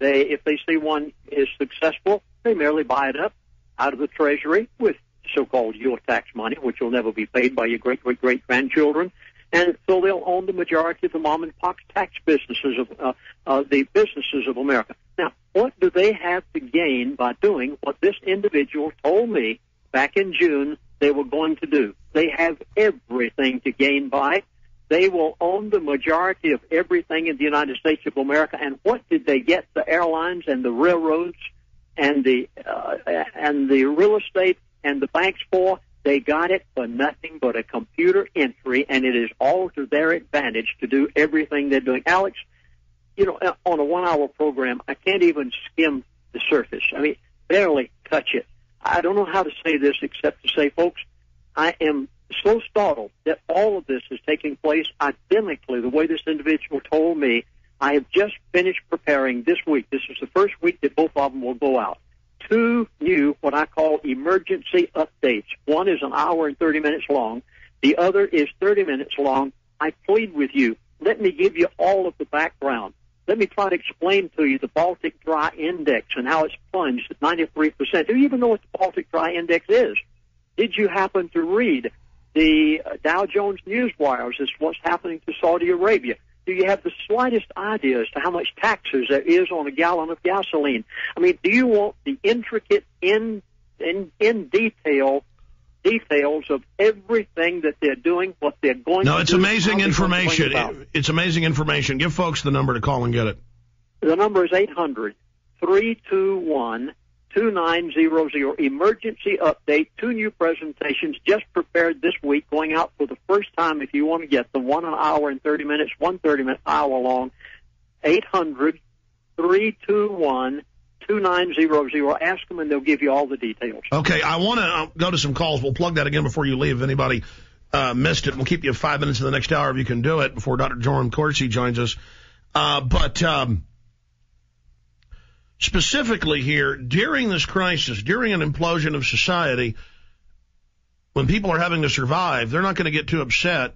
If they see one is successful, they merely buy it up out of the Treasury with so-called your tax money, which will never be paid by your great-great-great-grandchildren. And so they'll own the majority of the mom-and-pop tax businesses of the businesses of America. Now, what do they have to gain by doing what this individual told me back in June they were going to do? They have everything to gain by. They will own the majority of everything in the United States of America. And what did they get the airlines and the railroads and the real estate and the banks for? They got it for nothing but a computer entry, and it is all to their advantage to do everything they're doing. Alex, you know, on a 1-hour program, I can't even skim the surface. I mean, barely touch it. I don't know how to say this except to say, folks, I am so startled that all of this is taking place identically the way this individual told me. I have just finished preparing this week. This is the first week that both of them will go out. 2 new, what I call emergency updates. One is an hour and 30 minutes long. The other is 30 minutes long. I plead with you, let me give you all of the background. Let me try to explain to you the Baltic Dry Index and how it's plunged at 93%. Do you even know what the Baltic Dry Index is? Did you happen to read the Dow Jones Newswires as what's happening to Saudi Arabia? Do you have the slightest idea as to how much taxes there is on a gallon of gasoline? I mean, do you want the intricate, in details of everything that they're doing, what they're going to do? No, it's amazing information. It's amazing information. Give folks the number to call and get it. The number is 800-321-2900. Emergency update. 2 new presentations just prepared this week, going out for the first time. If you want to get them, 1 hour and 30 minutes, 1 30-minute hour long. 800-321-2900. Ask them and they'll give you all the details. Okay, I want to go to some calls. We'll plug that again before you leave. If anybody missed it, we'll keep you 5 minutes in the next hour if you can do it before Dr. Joram Corsi joins us. Specifically here, during this crisis, during an implosion of society, when people are having to survive, they're not going to get too upset,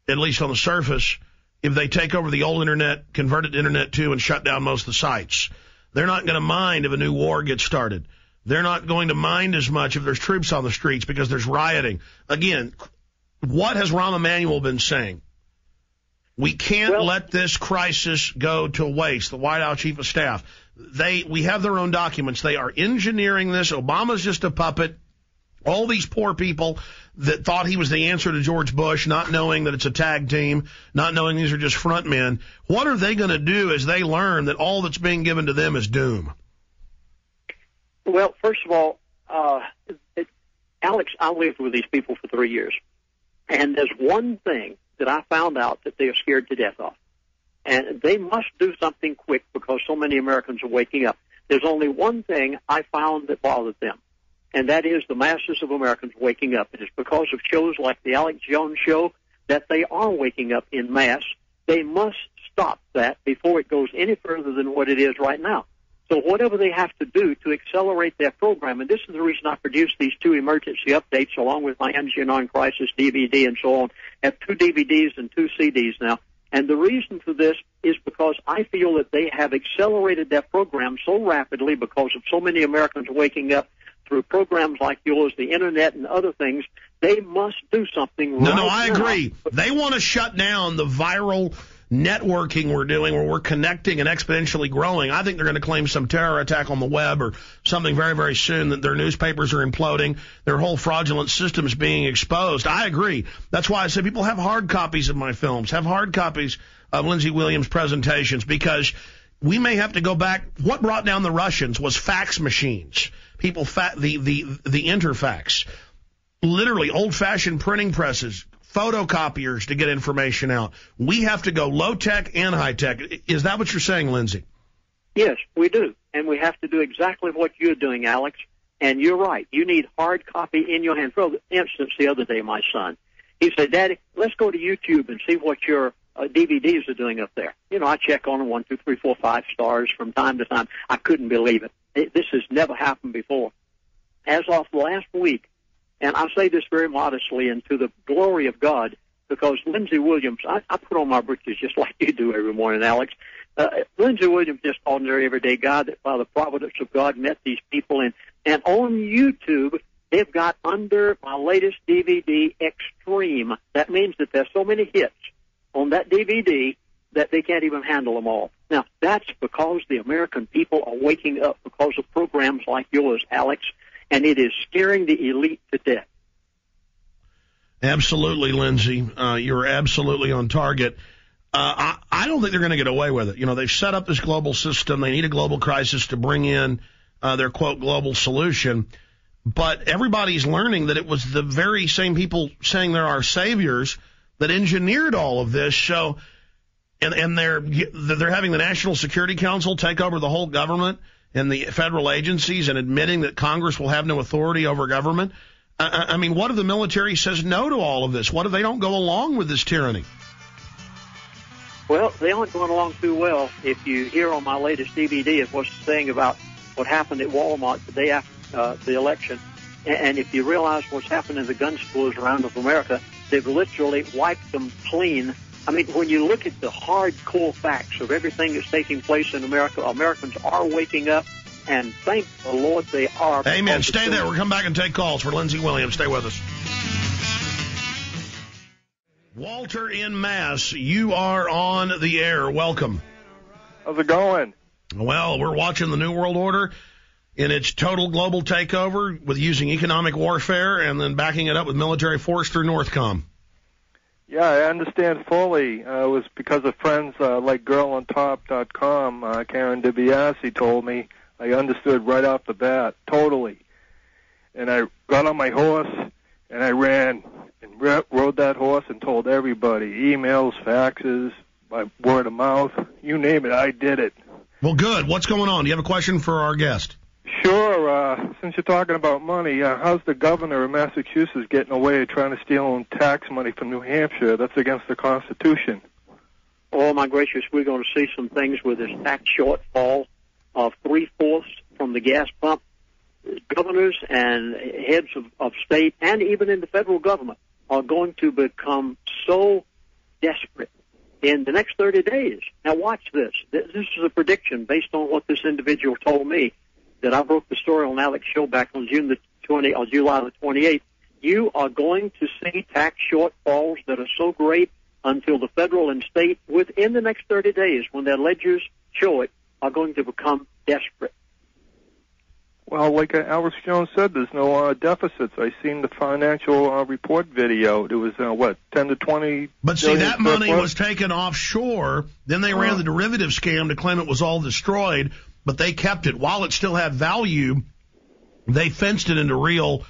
at least on the surface, if they take over the old Internet, convert it to Internet 2, and shut down most of the sites. They're not going to mind if a new war gets started. They're not going to mind as much if there's troops on the streets because there's rioting. Again, what has Rahm Emanuel been saying? We can't let this crisis go to waste. The White House Chief of Staff. We have their own documents. They are engineering this. Obama's just a puppet. All these poor people that thought he was the answer to George Bush, not knowing that it's a tag team, not knowing these are just front men. What are they going to do as they learn that all that's being given to them is doom? Well, first of all, Alex, I lived with these people for 3 years. And there's one thing that I found out that they are scared to death of. And they must do something quick because so many Americans are waking up. There's only one thing I found that bothered them, and that is the masses of Americans waking up. It is because of shows like the Alex Jones Show that they are waking up in mass. They must stop that before it goes any further than what it is right now. So whatever they have to do to accelerate their program, and this is the reason I produced these 2 emergency updates along with my Engine on Crisis DVD and so on. I have 2 DVDs and 2 CDs now. And the reason for this is because I feel that they have accelerated their program so rapidly because of so many Americans waking up through programs like yours, the Internet, and other things. They must do something right now. No, I agree. They want to shut down the viral networking we're doing where we're connecting and exponentially growing. I think they're going to claim some terror attack on the web or something very, very soon, that their newspapers are imploding, their whole fraudulent system is being exposed. I agree. That's why I say people have hard copies of my films, have hard copies of Lindsey Williams' presentations, because we may have to go back. What brought down the Russians was fax machines. The interfax. Literally old-fashioned printing presses, photocopiers to get information out. We have to go low-tech and high-tech. Is that what you're saying, Lindsey? Yes, we do. And we have to do exactly what you're doing, Alex. And you're right. You need hard copy in your hand. For instance, the other day, my son, he said, Daddy, let's go to YouTube and see what your DVDs are doing up there. You know, I check on them 1, 2, 3, 4, 5 stars from time to time. I couldn't believe it. This has never happened before. As of last week, and I say this very modestly and to the glory of God, because Lindsey Williams, I put on my britches just like you do every morning, Alex. Lindsey Williams, just ordinary, everyday guy that by the providence of God met these people. And on YouTube, they've got under my latest DVD, Extreme. That means that there's so many hits on that DVD that they can't even handle them all. Now, that's because the American people are waking up because of programs like yours, Alex, and it is scaring the elite to death. Absolutely, Lindsey. You're absolutely on target. I don't think they're going to get away with it. You know, they've set up this global system. They need a global crisis to bring in their, quote, global solution. But everybody's learning that it was the very same people saying they're our saviors that engineered all of this. So, and they're having the National Security Council take over the whole government and the federal agencies and admitting that Congress will have no authority over government. I mean, what if the military says no to all of this? What if they don't go along with this tyranny? Well, they aren't going along too well. If you hear on my latest DVD of what's saying about what happened at Walmart the day after the election, and if you realize what's happened in the gun schools around of America, they've literally wiped them clean. I mean, when you look at the hardcore facts of everything that's taking place in America, Americans are waking up, and thank the Lord they are. Amen. Stay there. We'll come back and take calls for Lindsey Williams. Stay with us. Walter in Mass, you are on the air. Welcome. How's it going? Well, we're watching the New World Order in its total global takeover with using economic warfare and then backing it up with military force through Northcom. Yeah, I understand fully. It was because of friends like GirlOnTop.com, Karen DiBiase told me. I understood right off the bat, totally. And I got on my horse and I ran and rode that horse and told everybody, emails, faxes, by word of mouth, you name it, I did it. Well, good. What's going on? Do you have a question for our guest? Sure. Since you're talking about money, how's the governor of Massachusetts getting away with trying to steal tax money from New Hampshire? That's against the Constitution. Oh, my gracious, we're going to see some things with this tax shortfall of 3/4 from the gas pump. Governors and heads of state and even in the federal government are going to become so desperate in the next 30 days. Now watch this. This is a prediction based on what this individual told me that I broke the story on Alex Show back on July the 28th. You are going to see tax shortfalls that are so great until the federal and state within the next 30 days when their ledgers show it are going to become desperate. Well, like Alex Jones said, there's no deficits. I seen the financial report video. It was, 10 to 20 But see, that money was taken offshore. Then they ran the derivative scam to claim it was all destroyed, but they kept it. While it still had value, they fenced it into real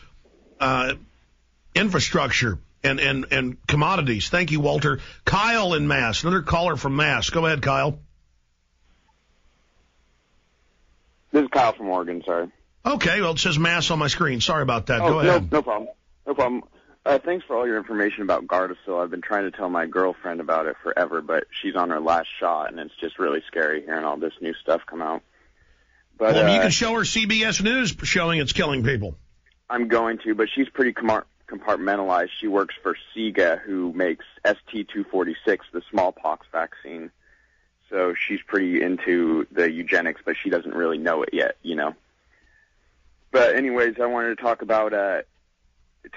infrastructure and commodities. Thank you, Walter. Kyle in Mass, another caller from Mass. Go ahead, Kyle. This is Kyle from Oregon, sorry. Okay, well, it says Mass on my screen. Sorry about that. Go ahead. No problem. No problem. Thanks for all your information about Gardasil. I've been trying to tell my girlfriend about it forever, but she's on her last shot, and it's just really scary hearing all this new stuff come out. But well, you can show her CBS News showing it's killing people. I'm going to, but she's pretty compartmentalized. She works for SIGA, who makes ST-246, the smallpox vaccine. So she's pretty into the eugenics, but she doesn't really know it yet, you know. But anyways, I wanted to talk about, to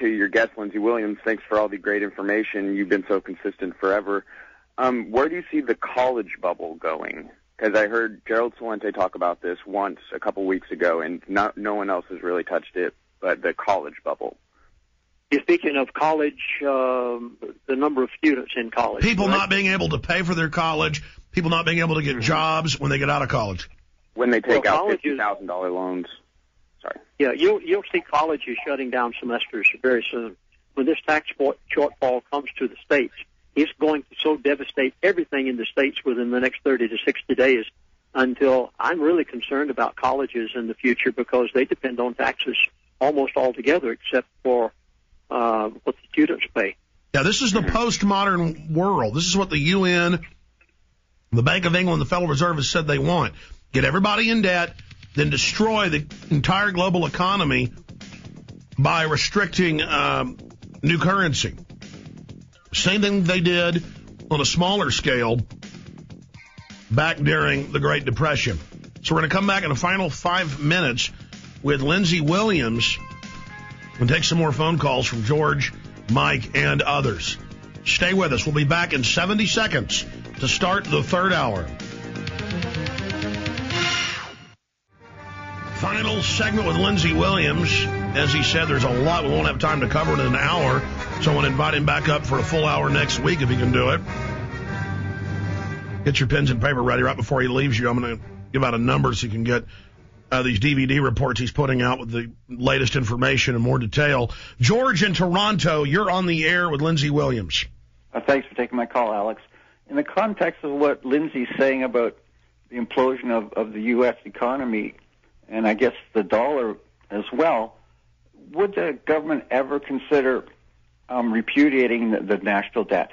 your guest, Lindsey Williams, thanks for all the great information. You've been so consistent forever. Where do you see the college bubble going? Because I heard Gerald Celente talk about this once a couple weeks ago, and no one else has really touched it, but the college bubble. You're speaking of college, the number of students in college. People not being able to pay for their college, people not being able to get jobs when they get out of college. When they take out $50,000 loans. Sorry. Yeah, you'll see colleges shutting down semesters very soon. When this tax shortfall comes to the states, it's going to so devastate everything in the states within the next 30 to 60 days until I'm really concerned about colleges in the future because they depend on taxes almost altogether except for what the students pay. Yeah, this is the postmodern world. This is what the UN, the Bank of England, the Federal Reserve has said they want. Get everybody in debt, then destroy the entire global economy by restricting new currency. Same thing they did on a smaller scale back during the Great Depression. So we're going to come back in the final 5 minutes with Lindsey Williams and take some more phone calls from George, Mike, and others. Stay with us. We'll be back in 70 seconds to start the third hour. Final segment with Lindsey Williams. As he said, there's a lot we won't have time to cover in an hour, so I want to invite him back up for a full hour next week if he can do it. Get your pens and paper ready right before he leaves you. I'm going to give out a number so you can get these DVD reports he's putting out with the latest information in more detail. George in Toronto, you're on the air with Lindsey Williams. Thanks for taking my call, Alex. In the context of what Lindsey's saying about the implosion of the U.S. economy, and I guess the dollar as well, would the government ever consider repudiating the national debt?